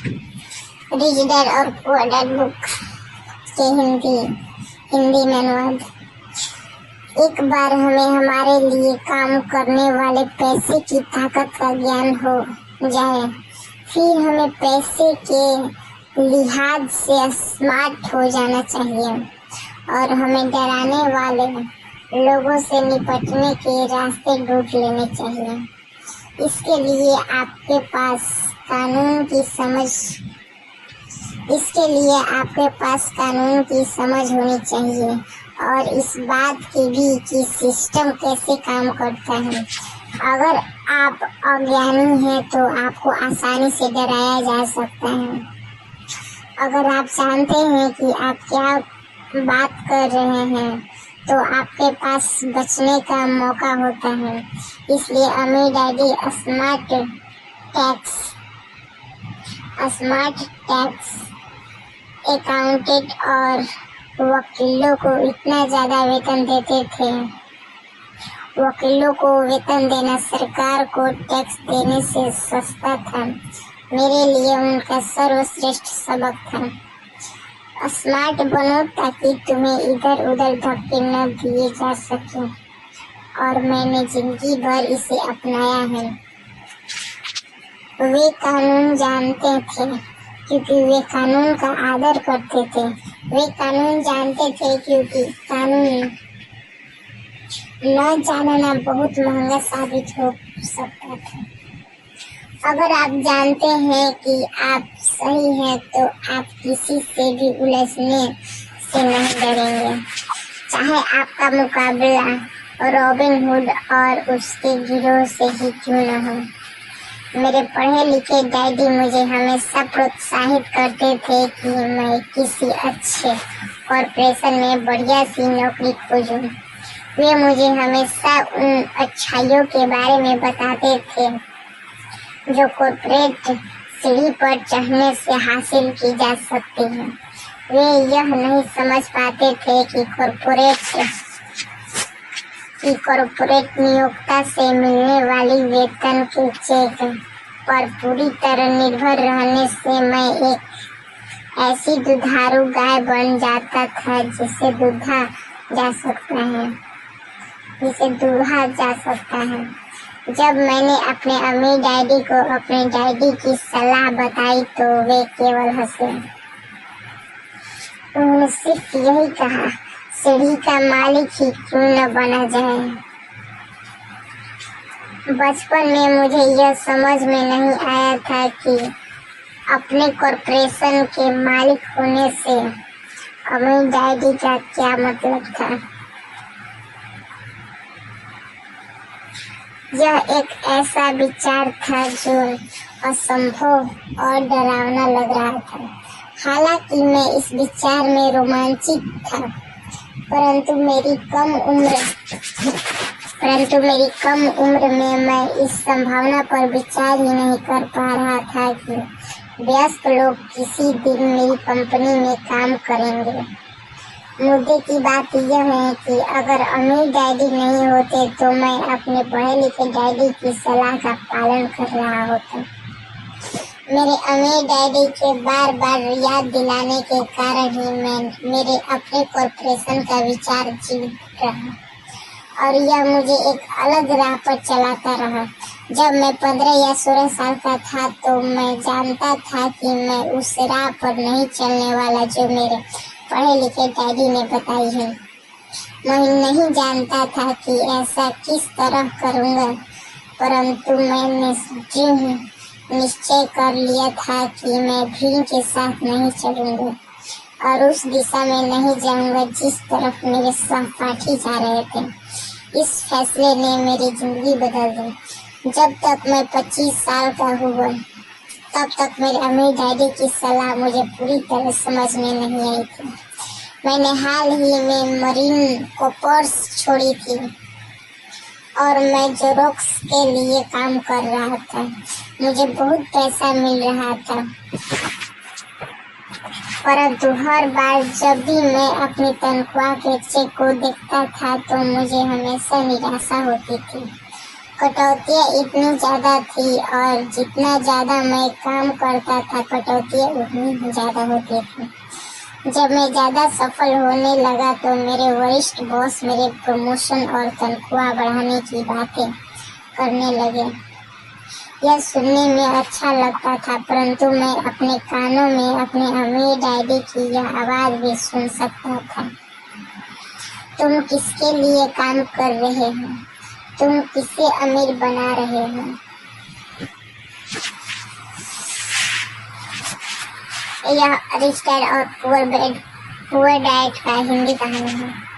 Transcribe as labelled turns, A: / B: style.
A: Rich dad और poor dad book के हिंदी में अनुवाद। एक बार हमें हमारे लिए काम करने वाले पैसे की ताकत का ज्ञान हो जाए, फिर हमें पैसे के लिहाज से स्मार्ट हो जाना चाहिए और हमें डराने वाले लोगों से निपटने के रास्ते ढूंढ लेने चाहिए। इसके लिए आपके पास कानून की समझ होनी चाहिए और इस बात की भी कि सिस्टम कैसे काम करता है। अगर आप अज्ञानी हैं तो आपको आसानी से डराया जा सकता है। अगर आप जानते हैं कि आप क्या बात कर रहे हैं तो आपके पास बचने का मौका होता है। इसलिए अमीर डैडी स्मार्ट टैक्स अकाउंटेंट और वकीलों को इतना ज्यादा वेतन देते थे। वकीलों को वेतन देना सरकार को टैक्स देने से सस्ता था। मेरे लिए उनका सर्वश्रेष्ठ सबक था। स्मार्ट बनो ताकि तुम्हें इधर उधर धक्के न दिए जा सके, और मैंने जिंदगी भर इसे अपनाया है। वे कानून जानते थे क्योंकि वे कानून का आदर करते थे। वे कानून जानते थे क्योंकि कानून न जानना बहुत महंगा साबित हो सकता था। अगर आप जानते हैं कि आप सही हैं तो आप किसी से भी उलझने से नहीं डरेंगे, चाहे आपका मुकाबला रॉबिन हुड और उसके गिरोह से ही क्यों न हो। मेरे पढ़े लिखे डैडी मुझे हमेशा प्रोत्साहित करते थे कि मैं किसी अच्छे कॉर्पोरेशन में बढ़िया सी नौकरी खोजूं। वे मुझे हमेशा उन अच्छाइयों के बारे में बताते थे जो कॉर्पोरेट सीढ़ी पर चढ़ने से हासिल की जा सकती है। वे यह नहीं समझ पाते थे कि कॉर्पोरेट नियोक्ता से मिलने वाली वेतन के चेक पर पूरी तरह निर्भर रहने से मैं एक ऐसी दुधारू गाय बन जाता था जिसे दूहा जा सकता है। जब मैंने अपने अमीर डैडी को अपने डैडी की सलाह बताई तो वे केवल हंसे। उन्होंने सिर्फ यही कहा, सीढ़ी का मालिक ही क्यों न बना जाए। बचपन में मुझे यह समझ में नहीं आया था कि अपने कॉर्पोरेशन के मालिक होने से अमीर डैडी का क्या मतलब था। यह एक ऐसा विचार था जो असंभव और डरावना लग रहा था। हालांकि मैं इस विचार में रोमांचित था, परंतु मेरी कम उम्र में मैं इस संभावना पर विचार ही नहीं कर पा रहा था कि वयस्क लोग किसी दिन मेरी कंपनी में काम करेंगे। मुद्दे की बात यह है कि अगर अमीर डैडी नहीं होते तो मैं अपने पढ़े लिखे डैडी की सलाह का पालन कर रहा होता। मेरे अमीर डैडी के बार बार याद दिलाने के कारण ही मैं मेरे अपने कॉर्पोरेशन का विचार जीवित रहा और यह मुझे एक अलग राह पर चलाता रहा। जब मैं 15 या 16 साल का था तो मैं जानता था कि मैं उस राह पर नहीं चलने वाला जो मेरे पढ़े लिखे डैडी ने बताई है। मैं नहीं जानता था कि ऐसा किस तरह करूँगा, परंतु मैंने निश्चय कर लिया था कि मैं भीड़ के साथ नहीं चलूँगा और उस दिशा में नहीं जाऊँगा जिस तरफ मेरे सहपाठी जा रहे थे। इस फैसले ने मेरी जिंदगी बदल दी। जब तक मैं 25 साल का हुआ तब तक मेरे अमीर डैडी की सलाह मुझे पूरी तरह समझ में नहीं आई थी। मैंने हाल ही में मरीन कॉर्प्स छोड़ी थी और मैं जोरोक्स के लिए काम कर रहा था। मुझे बहुत पैसा मिल रहा था, परंतु हर बार जब भी मैं अपनी तनख्वाह के चेक को देखता था तो मुझे हमेशा निराशा होती थी। कटौतियाँ इतनी ज्यादा थी और जितना ज्यादा मैं काम करता था कटौतियाँ उतनी ही ज्यादा होती थी। जब मैं ज्यादा सफल होने लगा तो मेरे वरिष्ठ बॉस मेरे प्रमोशन और तनख्वाह बढ़ाने की बातें करने लगे। यह सुनने में अच्छा लगता था, परंतु मैं अपने कानों में अपने अमीर डैडी की यह आवाज भी सुन सकता था। तुम किसके लिए काम कर रहे हो? तुम किसे अमीर बना रहे हो? यह रिच डैड और पुअर डैड का हिंदी कहानी है।